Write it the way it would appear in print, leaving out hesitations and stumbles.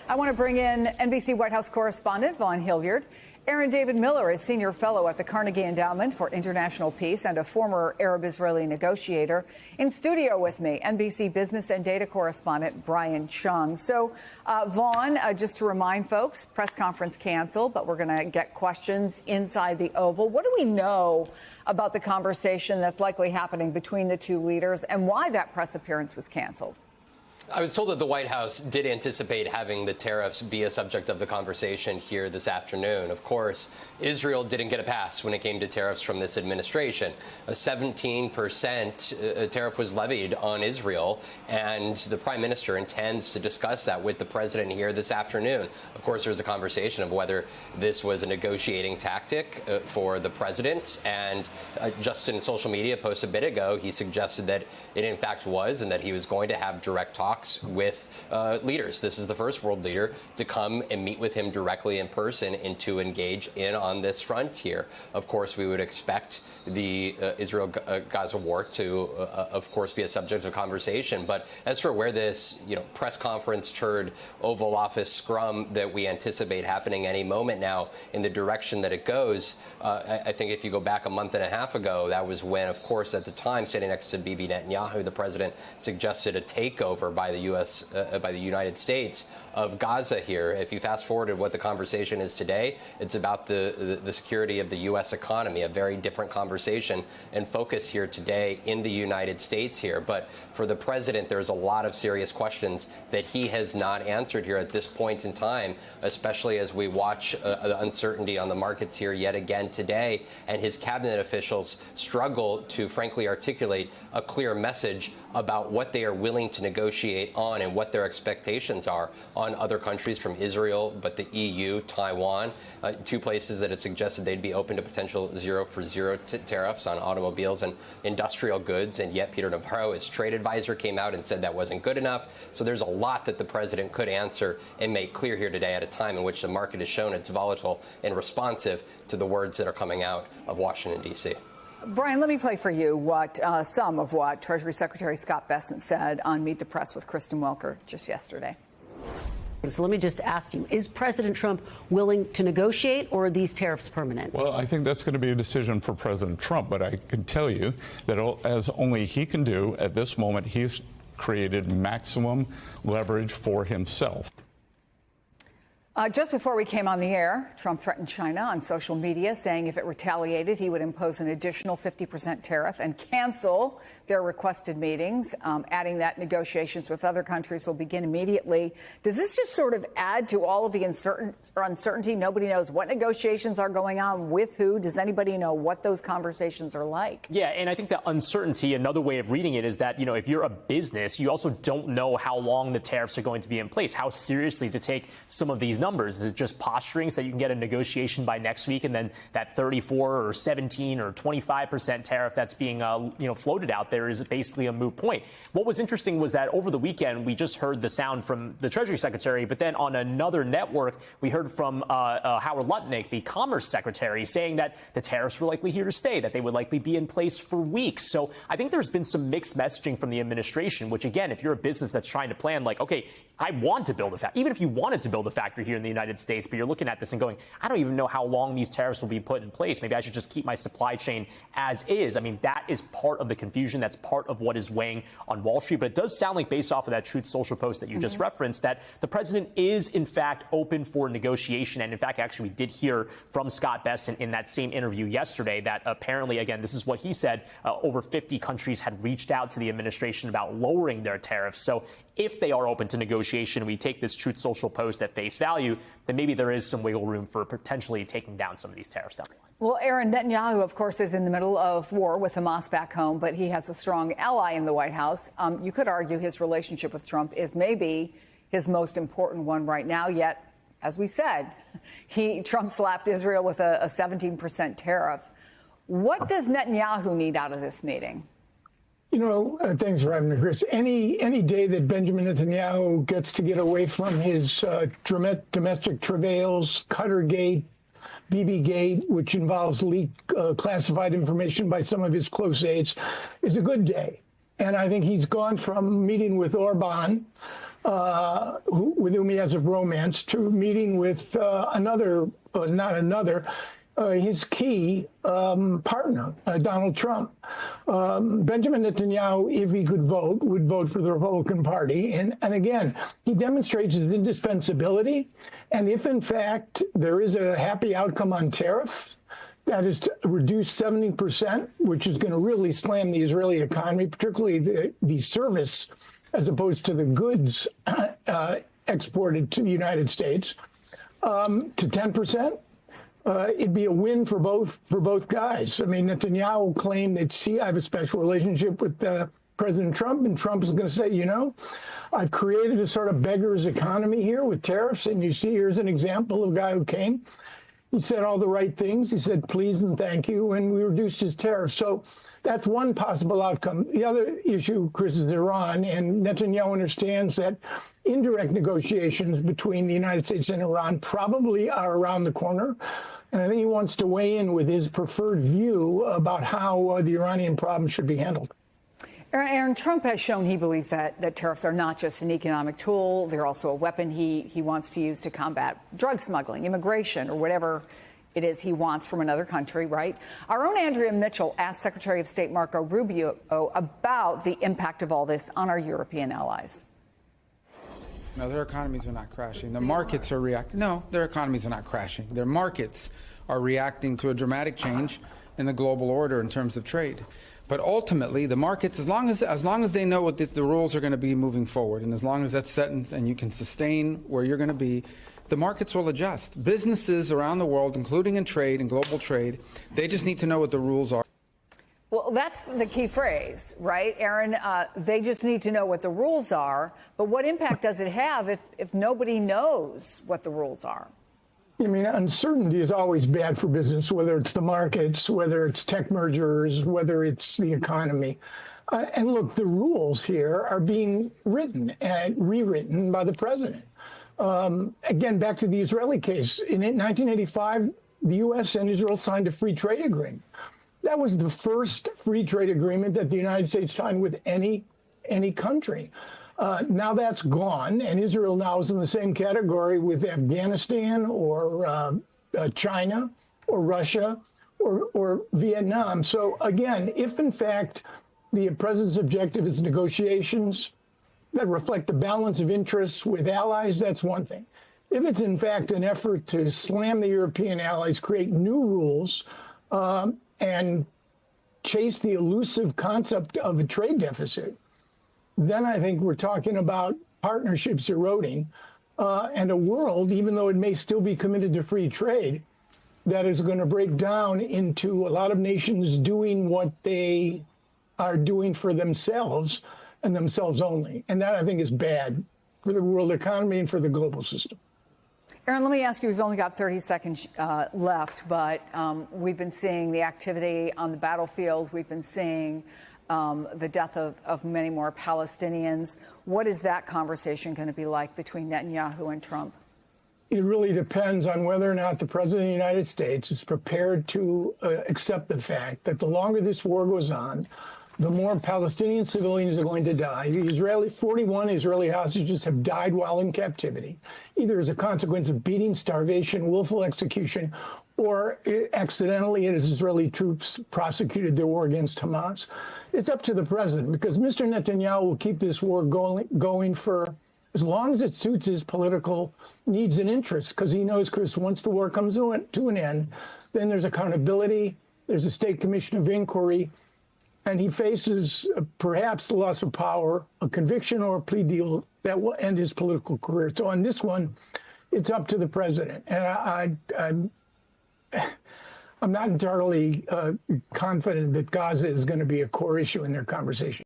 I want to bring in NBC White House correspondent Vaughn Hilliard. Aaron David Miller is senior fellow at the Carnegie Endowment for International Peace and a former Arab-Israeli negotiator. In studio with me, NBC business and data correspondent Brian Chung. So, Vaughn, just to remind folks, press conference canceled, but we're going to get questions inside the Oval. What do we know about the conversation that's likely happening between the two leaders and why that press appearance was canceled? I was told that the White House did anticipate having the tariffs be a subject of the conversation here this afternoon. Of course, Israel didn't get a pass when it came to tariffs from this administration. A 17% tariff was levied on Israel, and the prime minister intends to discuss that with the president here this afternoon. Of course, there's a conversation of whether this was a negotiating tactic for the president, and just in a social media post a bit ago, he suggested that it in fact was, and that he was going to have direct talks with leaders. This is the first world leader to come and meet with him directly in person and to engage in on this front here. Of course, we would expect the Israel-Gaza war to, of course, be a subject of conversation. But as for where this, press conference turned Oval Office scrum that we anticipate happening any moment now in the direction that it goes, I think if you go back a month and a half ago, that was when, of course, at the time, standing next to Bibi Netanyahu, the president suggested a takeover by the United States of Gaza here. If you fast forwarded what the conversation is today, it's about the security of the U.S. economy, a very different conversation and focus here today in the United States here. But for the president, there's a lot of serious questions that he has not answered here at this point in time, especially as we watch the uncertainty on the markets here yet again today, and his cabinet officials struggle to frankly articulate a clear message about what they are willing to negotiate on and what their expectations are on other countries from Israel, but the EU, Taiwan, two places that have suggested they'd be open to potential zero-for-zero tariffs on automobiles and industrial goods. And yet Peter Navarro, his trade advisor, came out and said that wasn't good enough. So there's a lot that the president could answer and make clear here today at a time in which the market has shown it's volatile and responsive to the words that are coming out of Washington, D.C. Brian, let me play for you some of what Treasury Secretary Scott Bessent said on Meet the Press with Kristen Welker just yesterday. So let me just ask you, is President Trump willing to negotiate, or are these tariffs permanent? Well, I think that's going to be a decision for President Trump, but I can tell you that as only he can do at this moment, he's created maximum leverage for himself. Just before we came on the air, Trump threatened China on social media, saying if it retaliated, he would impose an additional 50% tariff and cancel their requested meetings, adding that negotiations with other countries will begin immediately. Does this just sort of add to all of the uncertainty? Nobody knows what negotiations are going on with who. Does anybody know what those conversations are like? Yeah, and I think that uncertainty, another way of reading it is that, if you're a business, you also don't know how long the tariffs are going to be in place, how seriously to take some of these numbers. Is it just posturing so that you can get a negotiation by next week, and then that 34 or 17 or 25% tariff that's being floated out there is basically a moot point? What was interesting was that over the weekend we just heard the sound from the Treasury Secretary, but then on another network we heard from Howard Lutnick, the Commerce Secretary, saying that the tariffs were likely here to stay, that they would likely be in place for weeks. So I think there's been some mixed messaging from the administration, which again, if you're a business that's trying to plan, like, okay, I want to build a factory, even if you wanted to build a factory here in the United States, but you're looking at this and going, I don't even know how long these tariffs will be put in place. Maybe I should just keep my supply chain as is. I mean, that is part of the confusion. That's part of what is weighing on Wall Street. But it does sound like, based off of that Truth Social post that you just referenced, that the president is, in fact, open for negotiation. And in fact, actually, we did hear from Scott Bessent in that same interview yesterday that apparently, again, this is what he said, over 50 countries had reached out to the administration about lowering their tariffs. So if they are open to negotiation, we take this Truth Social post at face value, then maybe there is some wiggle room for potentially taking down some of these tariffs down the line. Well, Aaron, Netanyahu, of course, is in the middle of war with Hamas back home, but he has a strong ally in the White House. You could argue his relationship with Trump is maybe his most important one right now, yet, as we said, Trump slapped Israel with a 17% tariff. What does Netanyahu need out of this meeting? Thanks for having me, Chris. Any day that Benjamin Netanyahu gets to get away from his domestic travails, Cuttergate, BB-Gate, which involves leaked classified information by some of his close aides, is a good day. And I think he's gone from meeting with Orban with whom he has a romance, to meeting with his key partner, Donald Trump. Benjamin Netanyahu, if he could vote, would vote for the Republican Party. And again, he demonstrates his indispensability. And if, in fact, there is a happy outcome on tariffs, that is to reduce 70%, which is going to really slam the Israeli economy, particularly the service, as opposed to the goods exported to the United States, to 10%. It'd be a win for both guys. I mean, Netanyahu claimed that I have a special relationship with President Trump, and Trump is going to say, you know, I've created a sort of beggar's economy here with tariffs, and you see, here's an example of a guy who came. He said all the right things. He said please and thank you, and we reduced his tariffs. So that's one possible outcome. The other issue, Chris, is Iran, and Netanyahu understands that indirect negotiations between the United States and Iran probably are around the corner. And I think he wants to weigh in with his preferred view about how the Iranian problem should be handled. Aaron, Trump has shown he believes that tariffs are not just an economic tool. They're also a weapon he wants to use to combat drug smuggling, immigration, or whatever it is he wants from another country, right? Our own Andrea Mitchell asked Secretary of State Marco Rubio about the impact of all this on our European allies. No, their economies are not crashing. The markets are reacting. No, their economies are not crashing. Their markets are reacting to a dramatic change in the global order in terms of trade. But ultimately, the markets, as long as they know what the rules are going to be moving forward, and as long as that's set and you can sustain where you're going to be, the markets will adjust. Businesses around the world, including in trade and global trade, they just need to know what the rules are. Well, that's the key phrase, right, Aaron? They just need to know what the rules are. But what impact does it have if nobody knows what the rules are? I mean, uncertainty is always bad for business, whether it's the markets, whether it's tech mergers, whether it's the economy. And look, the rules here are being written and rewritten by the president. Again, back to the Israeli case. In 1985, the U.S. and Israel signed a free trade agreement. That was the first free trade agreement that the United States signed with any country. Now that's gone, and Israel now is in the same category with Afghanistan or China or Russia or Vietnam. So again, if in fact the president's objective is negotiations that reflect a balance of interests with allies, that's one thing. If it's in fact an effort to slam the European allies, create new rules, and chase the elusive concept of a trade deficit, then I think we're talking about partnerships eroding and a world, even though it may still be committed to free trade, that is going to break down into a lot of nations doing what they are doing for themselves and themselves only. And that, I think, is bad for the world economy and for the global system. Aaron, let me ask you, we've only got 30 seconds left, but we've been seeing the activity on the battlefield. We've been seeing the death of many more Palestinians. What is that conversation going to be like between Netanyahu and Trump? It really depends on whether or not the president of the United States is prepared to accept the fact that the longer this war goes on, the more Palestinian civilians are going to die. 41 Israeli hostages have died while in captivity, either as a consequence of beating, starvation, willful execution, or accidentally as Israeli troops prosecuted their war against Hamas. It's up to the president, because Mr. Netanyahu will keep this war going for as long as it suits his political needs and interests, because he knows, Chris, once the war comes to an end, then there's accountability, there's a state commission of inquiry, and he faces perhaps the loss of power, a conviction or a plea deal that will end his political career. So on this one, it's up to the president. And I'm not entirely confident that Gaza is going to be a core issue in their conversation.